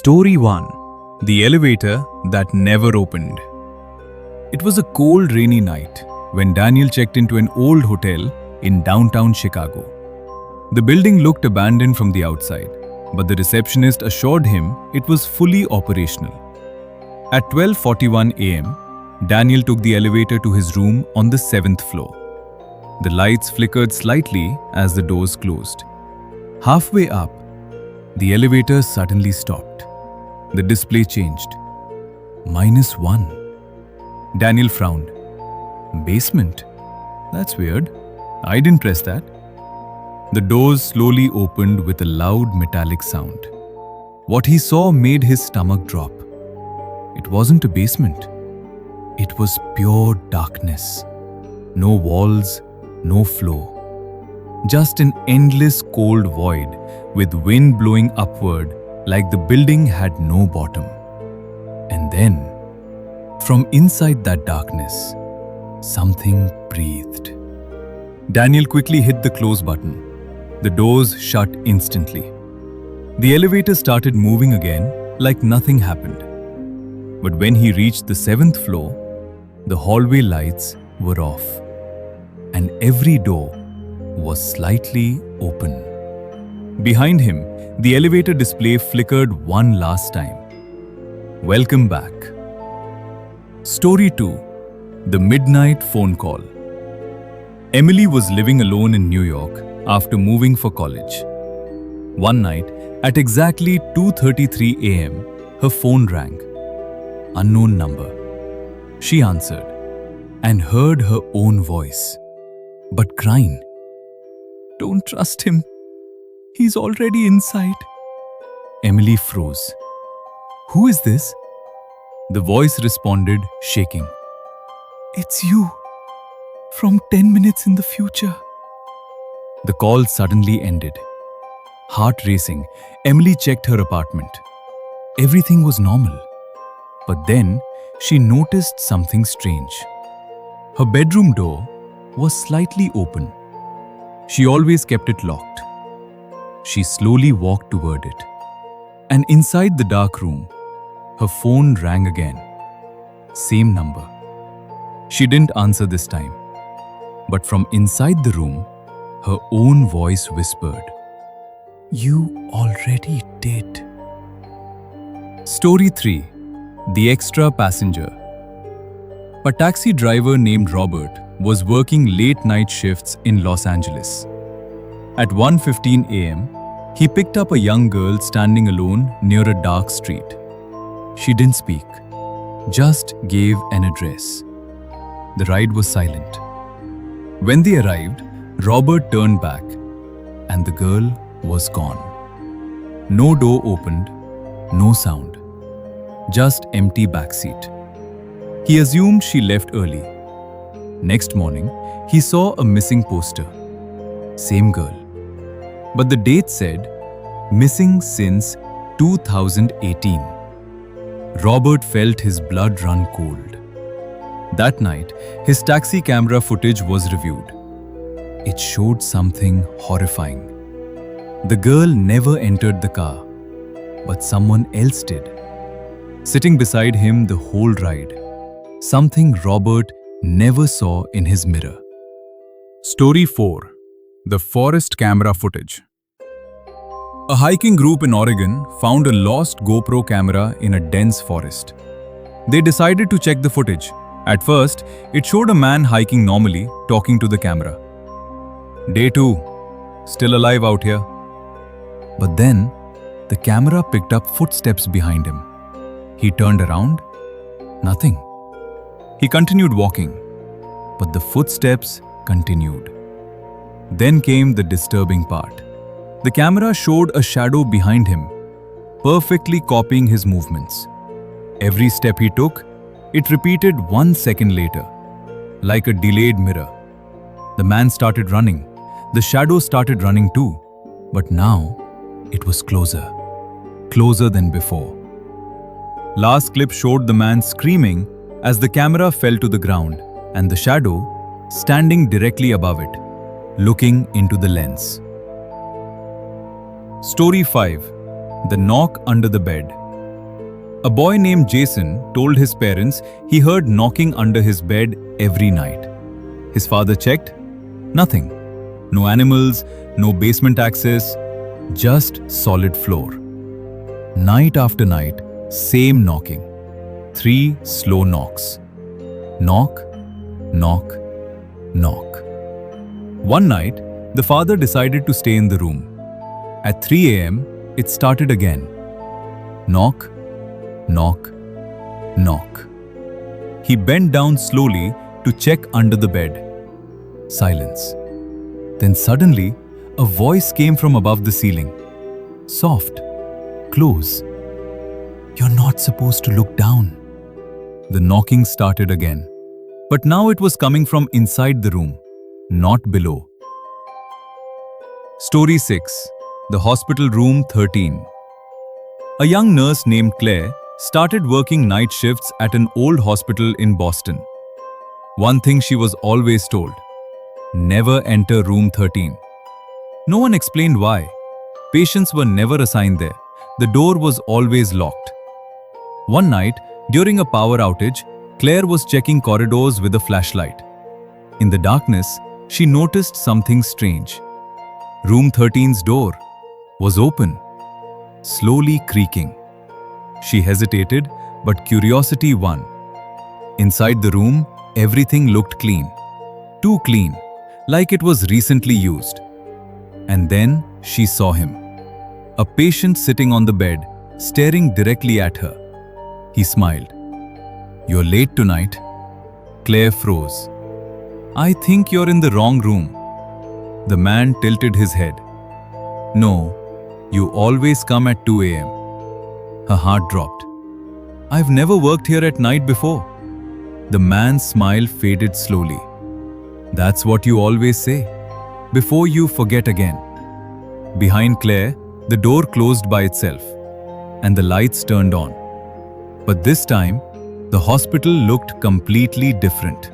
Story 1. The Elevator That Never Opened. It was a cold, rainy night when Daniel checked into an old hotel in downtown Chicago. The building looked abandoned from the outside, but the receptionist assured him it was fully operational. At 12:41 a.m., Daniel took the elevator to his room on the 7th floor. The lights flickered slightly as the doors closed. Halfway up, the elevator suddenly stopped. The display changed. -1. Daniel frowned. Basement? That's weird. I didn't press that. The doors slowly opened with a loud metallic sound. What he saw made his stomach drop. It wasn't a basement. It was pure darkness. No walls, no floor. Just an endless cold void with wind blowing upward like the building had no bottom. And then, from inside that darkness, something breathed. Daniel quickly hit the close button. The doors shut instantly. The elevator started moving again like nothing happened. But when he reached the 7th floor, the hallway lights were off, and every door was slightly open. Behind him, the elevator display flickered one last time. Welcome back. Story 2. The Midnight Phone Call. Emily was living alone in New York after moving for college. One night, at exactly 2:33 a.m., her phone rang. Unknown number. She answered and heard her own voice, but crying. Don't trust him. He's already inside. Emily froze. Who is this? The voice responded, shaking. It's you. From 10 minutes in the future. The call suddenly ended. Heart racing, Emily checked her apartment. Everything was normal. But then she noticed something strange. Her bedroom door was slightly open. She always kept it locked. She slowly walked toward it. And inside the dark room, her phone rang again. Same number. She didn't answer this time. But from inside the room, her own voice whispered, "You already did." Story 3. The Extra Passenger. A taxi driver named Robert was working late-night shifts in Los Angeles. At 1:15 a.m., he picked up a young girl standing alone near a dark street. She didn't speak, just gave an address. The ride was silent. When they arrived, Robert turned back, and the girl was gone. No door opened, no sound, just empty backseat. He assumed she left early. Next morning, he saw a missing poster. Same girl. But the date said, missing since 2018. Robert felt his blood run cold. That night, his taxi camera footage was reviewed. It showed something horrifying. The girl never entered the car, but someone else did. Sitting beside him the whole ride. Something Robert never saw in his mirror. Story 4. The Forest Camera Footage. A hiking group in Oregon found a lost GoPro camera in a dense forest. They decided to check the footage. At first, it showed a man hiking normally, talking to the camera. Day 2. Still alive out here. But then, the camera picked up footsteps behind him. He turned around. Nothing. He continued walking, but the footsteps continued. Then came the disturbing part. The camera showed a shadow behind him, perfectly copying his movements. Every step he took, it repeated 1 second later, like a delayed mirror. The man started running. The shadow started running too, but now it was closer than before. Last clip showed the man screaming as the camera fell to the ground and the shadow standing directly above it, looking into the lens. Story 5. The Knock Under the Bed. A boy named Jason told his parents he heard knocking under his bed every night. His father checked. Nothing. No animals, no basement access, just solid floor. Night after night, same knocking. 3 slow knocks. Knock, knock, knock. One night, the father decided to stay in the room. At 3 a.m., it started again. Knock, knock, knock. He bent down slowly to check under the bed. Silence. Then suddenly, a voice came from above the ceiling. Soft. Close. You're not supposed to look down. The knocking started again. But now it was coming from inside the room, not below. Story 6. The Hospital Room 13. A young nurse named Claire started working night shifts at an old hospital in Boston. One thing she was always told: never enter room 13. No one explained why. Patients were never assigned there. The door was always locked. One night, during a power outage, Claire was checking corridors with a flashlight. In the darkness, she noticed something strange. Room 13's door was open, slowly creaking. She hesitated, but curiosity won. Inside the room, everything looked clean. Too clean, like it was recently used. And then she saw him. A patient sitting on the bed, staring directly at her. He smiled. "You're late tonight." Claire froze. "I think you're in the wrong room." The man tilted his head. "No, you always come at 2 a.m. Her heart dropped. "I've never worked here at night before." The man's smile faded slowly. "That's what you always say, before you forget again." Behind Claire, the door closed by itself, and the lights turned on. But this time, the hospital looked completely different.